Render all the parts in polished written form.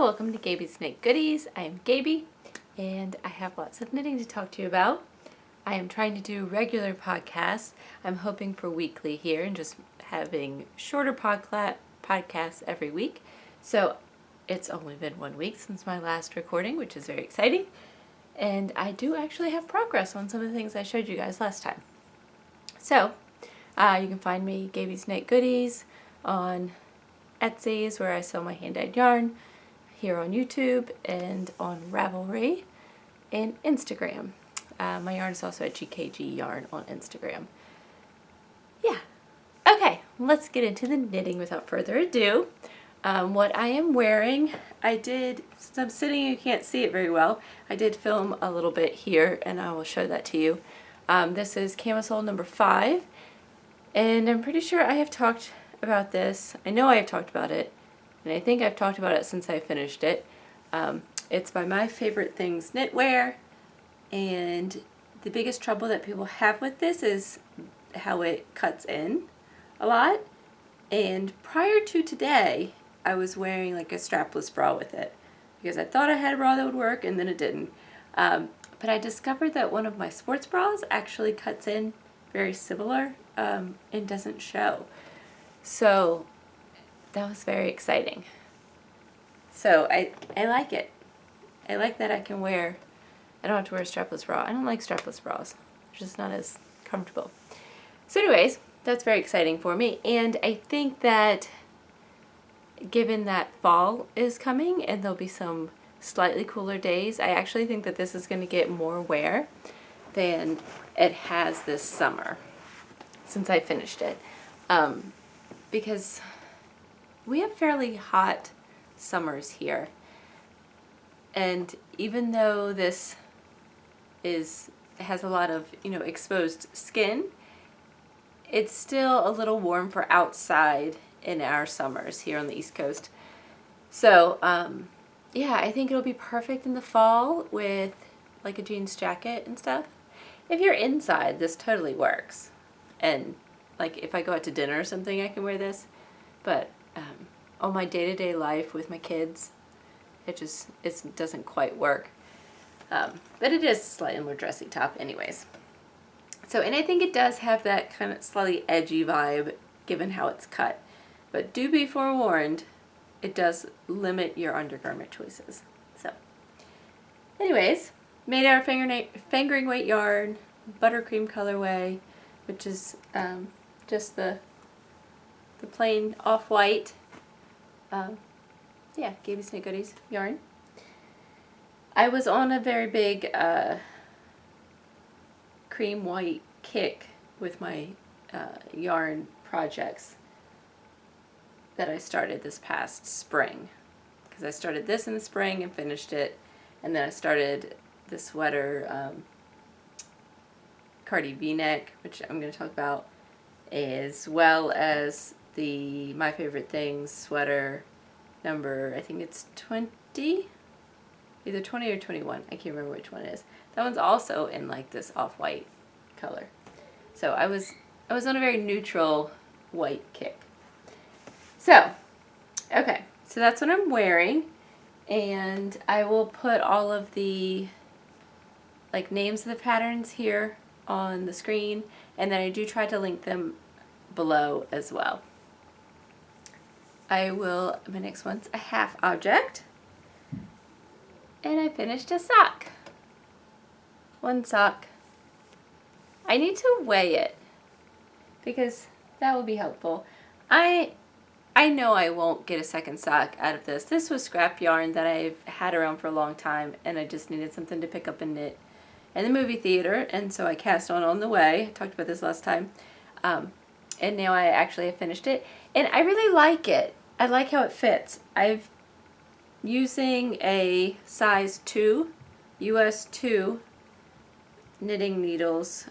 Hello, welcome to Gabie's Knit Goodies. I am Gabie, and I have lots of knitting to talk to you about. I am trying to do regular podcasts. I'm hoping for weekly here and just having shorter podcasts every week. So it's only been 1 week since my last recording, which is very exciting. And I do actually have progress on some of the things I showed you guys last time. So you can find me Gabie's Knit Goodies on Etsy, where I sell my hand-dyed yarn, here on YouTube and on Ravelry and Instagram. My yarn is also at GKG Yarn on Instagram. Yeah. Okay, let's get into the knitting without further ado. What I am wearing, since I'm sitting you can't see it very well, I did film a little bit here and I will show that to you. This is Camisole number 5, and I'm pretty sure I have talked about this. I know I have talked about it, and I think I've talked about it since I finished it. It's by My Favorite Things Knitwear, and the biggest trouble that people have with this is how it cuts in a lot. And prior to today, I was wearing like a strapless bra with it because I thought I had a bra that would work, and then it didn't. But I discovered that one of my sports bras actually cuts in very similar and doesn't show. So that was very exciting. So I like it. I like that I can wear, I don't have to wear a strapless bra. I don't like strapless bras. They're just not as comfortable. So anyways, that's very exciting for me. And I think that given that fall is coming and there'll be some slightly cooler days, I actually think that this is going to get more wear than it has this summer since I finished it. Because we have fairly hot summers here, and even though this has a lot of exposed skin, it's still a little warm for outside in our summers here on the East Coast. So yeah, I think it'll be perfect in the fall with like a jeans jacket and stuff. If you're inside, this totally works, and like if I go out to dinner or something, I can wear this. But on my day-to-day life with my kids, it doesn't quite work. But it is a slightly more dressy top anyways. So, and I think it does have that kind of slightly edgy vibe given how it's cut. But do be forewarned, it does limit your undergarment choices. So, anyways, made out of fingering weight yarn, buttercream colorway, which is just the plain off-white, yeah, Gabie's Knit Goodies yarn. I was on a very big cream white kick with my yarn projects that I started this past spring. Because I started this in the spring and finished it, and then I started the sweater Cardi V-neck, which I'm going to talk about, as well as the My Favorite Things sweater number, I think it's 20, either 20 or 21, I can't remember which one it is. That one's also in like this off-white color. So I was on a very neutral white kick. So, okay, so that's what I'm wearing, and I will put all of the like names of the patterns here on the screen, and then I do try to link them below as well. My next one's a half object, and I finished a sock. One sock. I need to weigh it because that will be helpful. I know I won't get a second sock out of this. This was scrap yarn that I've had around for a long time, and I just needed something to pick up and knit in the movie theater, and so I cast on the way. I talked about this last time. And now I actually have finished it, and I really like it. I like how it fits. I'm using a size 2, US 2 knitting needles.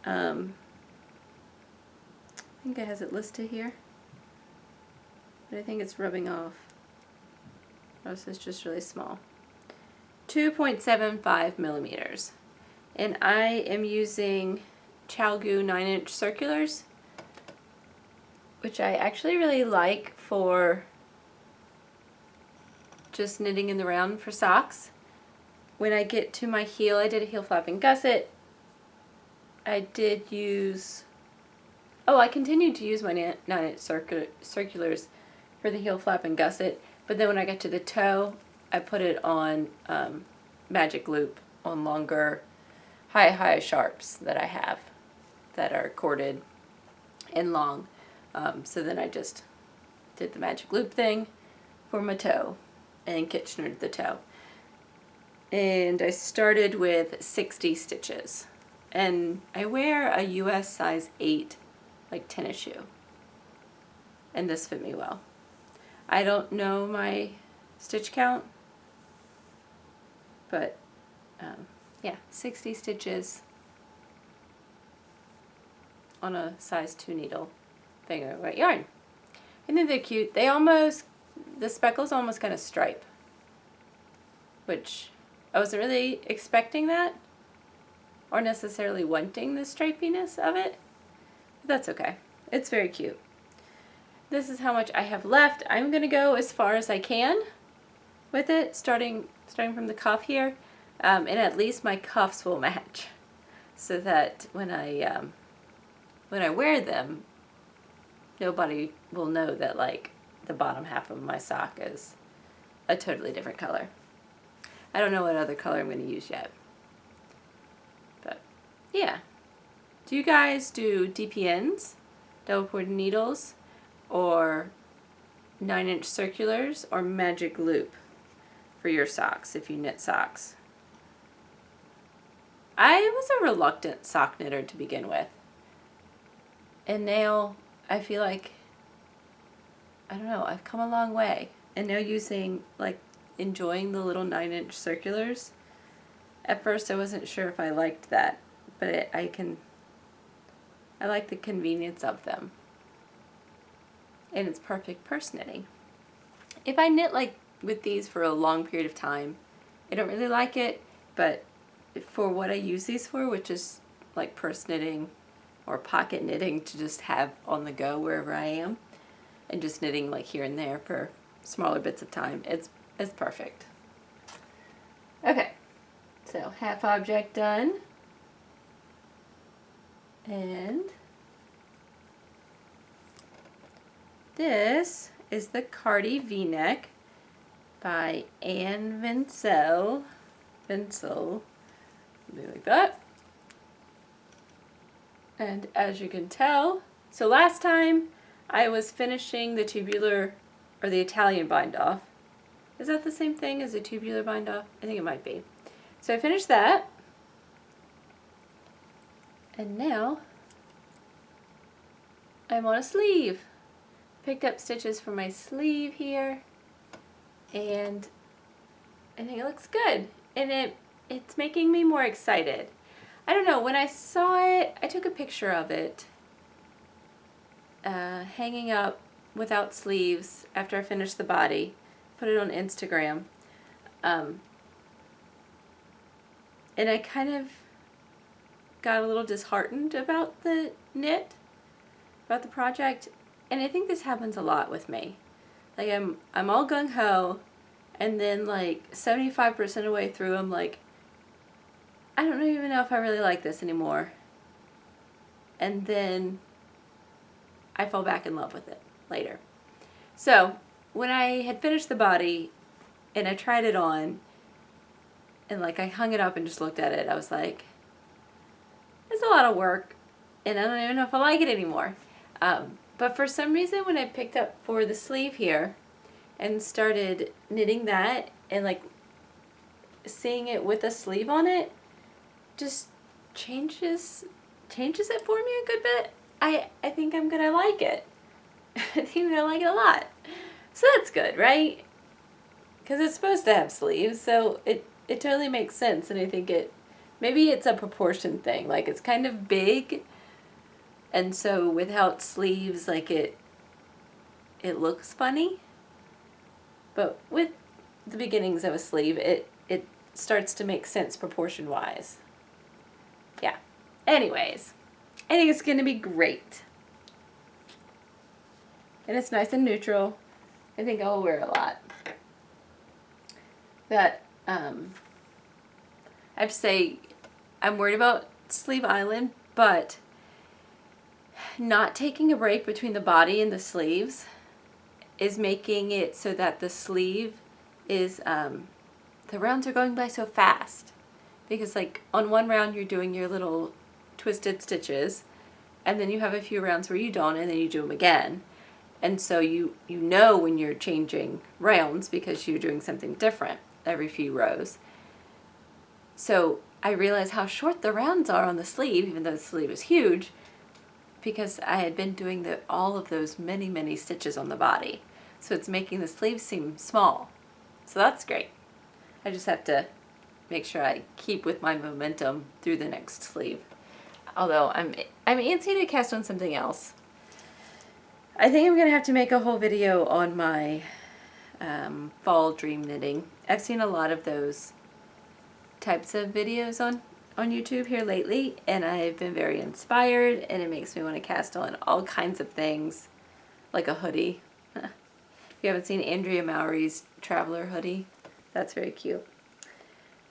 I think it has it listed here, but I think it's rubbing off. Oh, so it's just really small. 2.75 millimeters. And I am using Chalgu 9-inch circulars, which I actually really like for just knitting in the round for socks. When I get to my heel, I did a heel flap and gusset. I did use, I continued to use my 9-inch circulars for the heel flap and gusset, but then when I got to the toe, I put it on magic loop on longer high sharps that I have that are corded and long. So then I just did the magic loop thing for my toe and Kitchenered the toe. And I started with 60 stitches. And I wear a US size 8, like tennis shoe. And this fit me well. I don't know my stitch count, but yeah, 60 stitches on a size 2 needle finger weight yarn. And then they're cute. The speckles almost kind of stripe, which I wasn't really expecting that or necessarily wanting the stripiness of it, but that's okay. It's very cute. This is how much I have left. I'm gonna go as far as I can with it, starting from the cuff here, and at least my cuffs will match, so that when I wear them, nobody will know that like the bottom half of my sock is a totally different color. I don't know what other color I'm going to use yet, but yeah. Do you guys do DPNs, double pointed needles, or 9-inch circulars, or magic loop for your socks if you knit socks? I was a reluctant sock knitter to begin with, and now I feel like, I don't know, I've come a long way, and now enjoying the little 9-inch circulars. At first I wasn't sure if I liked that, but I like the convenience of them. And it's perfect purse knitting. If I knit with these for a long period of time, I don't really like it, but for what I use these for, which is like purse knitting or pocket knitting to just have on the go wherever I am, and just knitting here and there for smaller bits of time, it's perfect. Okay, so half object done, and this is the Cardi V-neck by Anne Vincel, something like that. And as you can tell, so last time I was finishing the tubular, or the Italian bind off. Is that the same thing as a tubular bind off? I think it might be. So I finished that. And now I'm on a sleeve. Picked up stitches for my sleeve here, and I think it looks good. And it's making me more excited. I don't know, when I saw it, I took a picture of it hanging up without sleeves after I finished the body, put it on Instagram, and I kind of got a little disheartened about the knit, about the project, and I think this happens a lot with me. Like I'm all gung-ho, and then 75% of the way through I'm like, I don't even know if I really like this anymore. And then I fall back in love with it later. So when I had finished the body and I tried it on, and I hung it up and just looked at it, I was like, it's a lot of work, and I don't even know if I like it anymore. But for some reason, when I picked up for the sleeve here and started knitting that, and seeing it with a sleeve on it, just changes it for me a good bit. I think I'm gonna like it. I think I'm gonna like it a lot. So that's good, right? Because it's supposed to have sleeves, so it totally makes sense. And I think maybe it's a proportion thing. It's kind of big, and so without sleeves, it looks funny. But with the beginnings of a sleeve, it starts to make sense proportion-wise. Yeah. Anyways, I think it's going to be great. And it's nice and neutral. I think I'll wear it a lot. that I have to say I'm worried about sleeve island, but not taking a break between the body and the sleeves is making it so that the sleeve is, the rounds are going by so fast. Because like on one round you're doing your little twisted stitches, and then you have a few rounds where you don't, and then you do them again. And so you know when you're changing rounds because you're doing something different every few rows. So I realized how short the rounds are on the sleeve, even though the sleeve is huge, because I had been doing all of those many stitches on the body. So it's making the sleeve seem small. So that's great. I just have to make sure I keep with my momentum through the next sleeve. Although I'm antsy to cast on something else. I think I'm gonna have to make a whole video on my fall dream knitting. I've seen a lot of those types of videos on YouTube here lately, and I've been very inspired, and it makes me want to cast on all kinds of things, like a hoodie. If you haven't seen Andrea Mowry's traveler hoodie, that's very cute.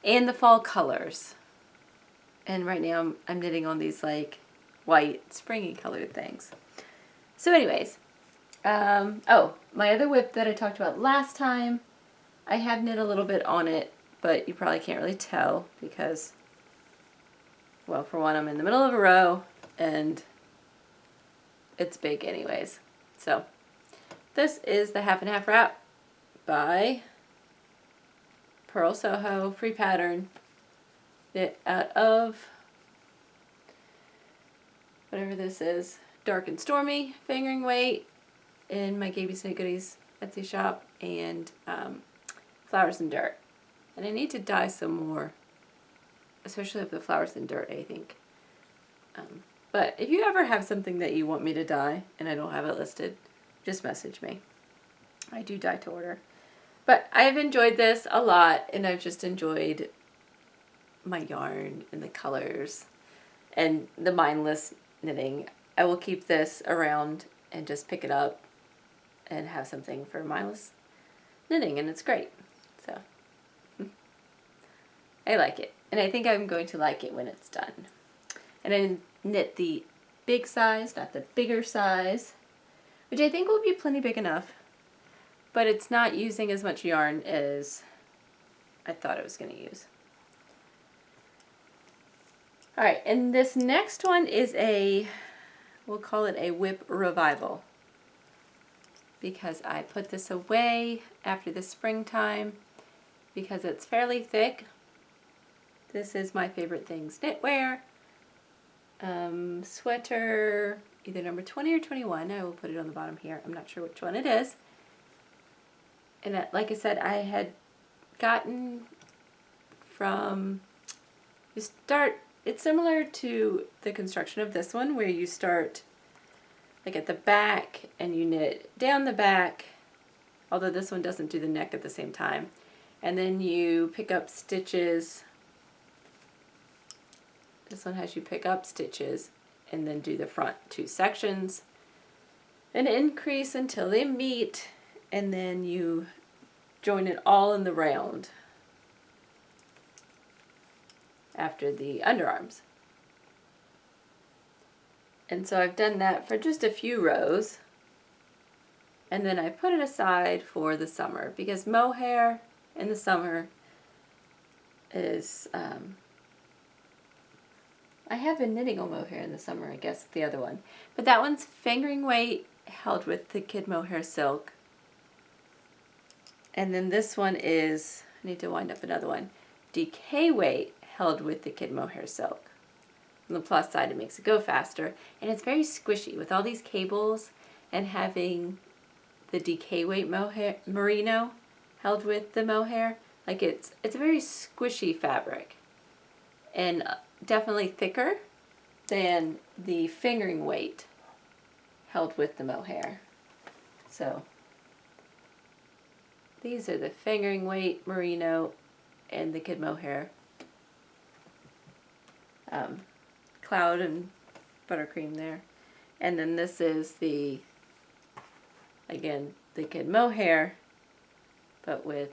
And the fall colors. And right now I'm knitting on these like white springy colored things. So anyways, oh, my other whip that I talked about last time, I have knit a little bit on it, but you probably can't really tell because, well, for one, I'm in the middle of a row and it's big anyways. So this is the half and half wrap by Purl Soho, free pattern, knit out of whatever this is, Dark and Stormy, fingering weight, in my gabiesknitgoodies Etsy shop, and Flowers and Dirt. And I need to dye some more, especially of the Flowers and Dirt, I think. But if you ever have something that you want me to dye and I don't have it listed, just message me. I do dye to order. But I've enjoyed this a lot, and I've just enjoyed my yarn and the colors and the mindless knitting. I will keep this around and just pick it up and have something for mindless knitting, and it's great. So I like it, and I think I'm going to like it when it's done. And I knit the big size, not the bigger size, which I think will be plenty big enough, but it's not using as much yarn as I thought it was going to use. Alright, and this next one is we'll call it a whip revival, because I put this away after the springtime because it's fairly thick. This is My Favorite Things Knitwear sweater, either number 20 or 21. I will put it on the bottom here. I'm not sure which one it is. And like I said, I had gotten from, it's similar to the construction of this one, where you start like at the back and you knit down the back, although this one doesn't do the neck at the same time. And then you pick up stitches. This one has you pick up stitches and then do the front two sections and increase until they meet, and then you join it all in the round after the underarms. And so I've done that for just a few rows, and then I put it aside for the summer, because mohair in the summer is, I have been knitting on mohair in the summer, I guess, the other one. But that one's fingering weight held with the kid mohair silk. And then this one is, I need to wind up another one, DK weight held with the kid mohair silk. On the plus side, it makes it go faster, and it's very squishy with all these cables, and having the DK weight mohair merino held with the mohair. Like it's a very squishy fabric, and definitely thicker than the fingering weight held with the mohair. So these are the fingering weight merino and the kid mohair. Cloud and buttercream there. And then this is the, again, the kid mohair, but with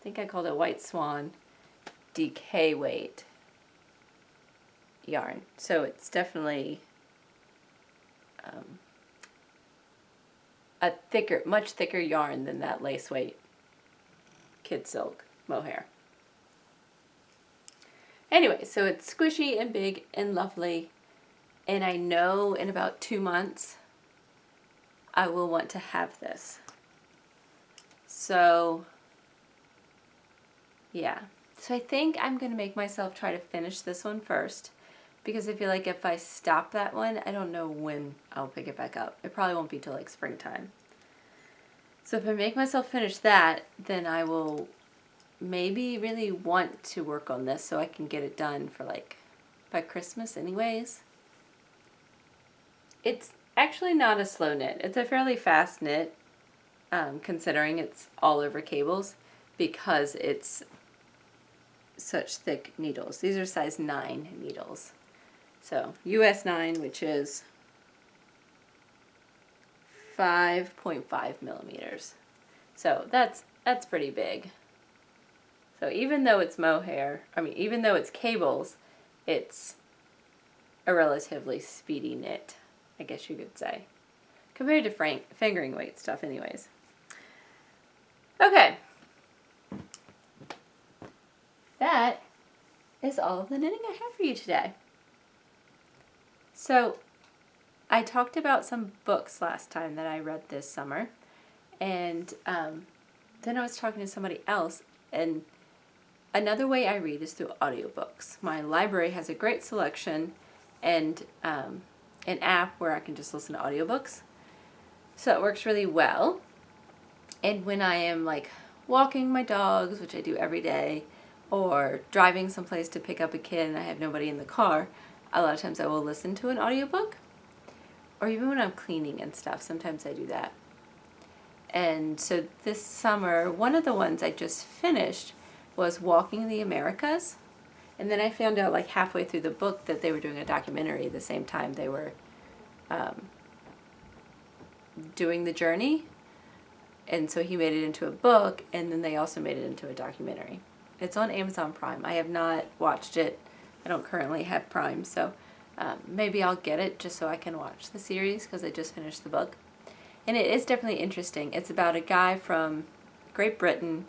think I called it White Swan DK weight yarn. So it's definitely a thicker, much thicker yarn than that lace weight kid silk mohair. Anyway, so it's squishy and big and lovely, and I know in about 2 months I will want to have this. So yeah, so I think I'm going to make myself try to finish this one first, because I feel like if I stop that one, I don't know when I'll pick it back up. It probably won't be till like springtime. So if I make myself finish that, then I will maybe really want to work on this so I can get it done for like by Christmas anyways. It's actually not a slow knit. It's a fairly fast knit, considering it's all over cables, because it's such thick needles. These are size 9 needles. So US 9, which is 5.5 millimeters. So that's pretty big. So even though it's mohair, even though it's cables, it's a relatively speedy knit, I guess you could say, compared to fingering weight stuff anyways. Okay. That is all of the knitting I have for you today. So I talked about some books last time that I read this summer, and then I was talking to somebody else, and another way I read is through audiobooks. My library has a great selection and an app where I can just listen to audiobooks. So it works really well. And when I am like walking my dogs, which I do every day, or driving someplace to pick up a kid and I have nobody in the car, a lot of times I will listen to an audiobook. Or even when I'm cleaning and stuff, sometimes I do that. And so this summer, one of the ones I just finished was Walking the Americas. And then I found out like halfway through the book that they were doing a documentary at the same time they were doing the journey. And so he made it into a book, and then they also made it into a documentary. It's on Amazon Prime. I have not watched it. I don't currently have Prime, so maybe I'll get it just so I can watch the series, because I just finished the book. And it is definitely interesting. It's about a guy from Great Britain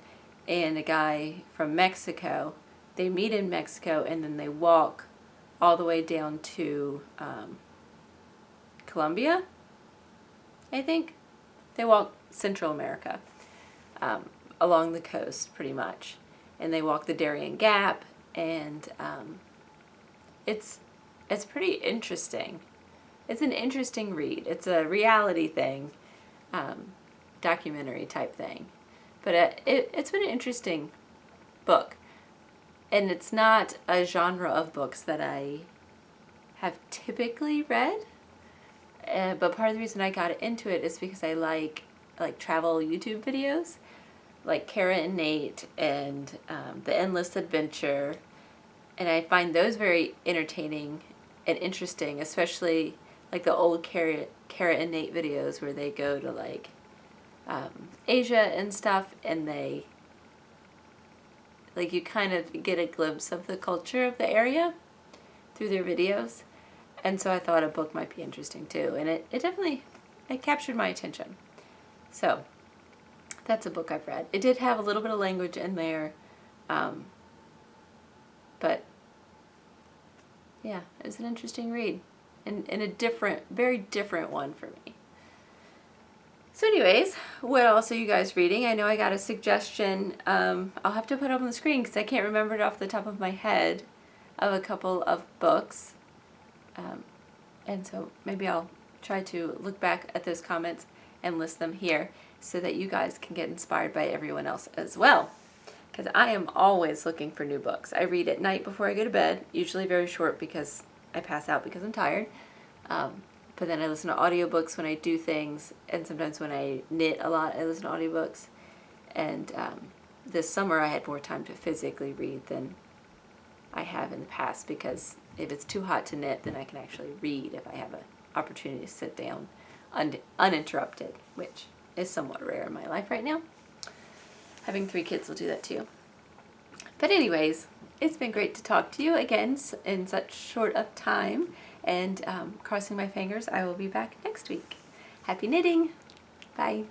and a guy from Mexico. They meet in Mexico, and then they walk all the way down to Colombia, I think. They walk Central America, along the coast pretty much. And they walk the Darien Gap, and it's pretty interesting. It's an interesting read. It's a reality thing, documentary type thing. But it's been an interesting book. And it's not a genre of books that I have typically read. But part of the reason I got into it is because I like travel YouTube videos, like Kara and Nate and The Endless Adventure. And I find those very entertaining and interesting, especially like the old Kara and Nate videos where they go to like Asia and stuff, and they like you kind of get a glimpse of the culture of the area through their videos. And so I thought a book might be interesting too, and it definitely captured my attention. So that's a book I've read. It did have a little bit of language in there, but yeah, it was an interesting read, and a very different one for me. So anyways, what else are you guys reading? I know I got a suggestion. I'll have to put it up on the screen because I can't remember it off the top of my head, of a couple of books. And so maybe I'll try to look back at those comments and list them here so that you guys can get inspired by everyone else as well. Because I am always looking for new books. I read at night before I go to bed, usually very short because I pass out because I'm tired. But then I listen to audiobooks when I do things, and sometimes when I knit a lot, I listen to audiobooks. And this summer I had more time to physically read than I have in the past, because if it's too hot to knit, then I can actually read if I have an opportunity to sit down uninterrupted, which is somewhat rare in my life right now. Having 3 kids will do that too. But anyways, it's been great to talk to you again in such short of time, and crossing my fingers, I will be back next week. Happy knitting! Bye!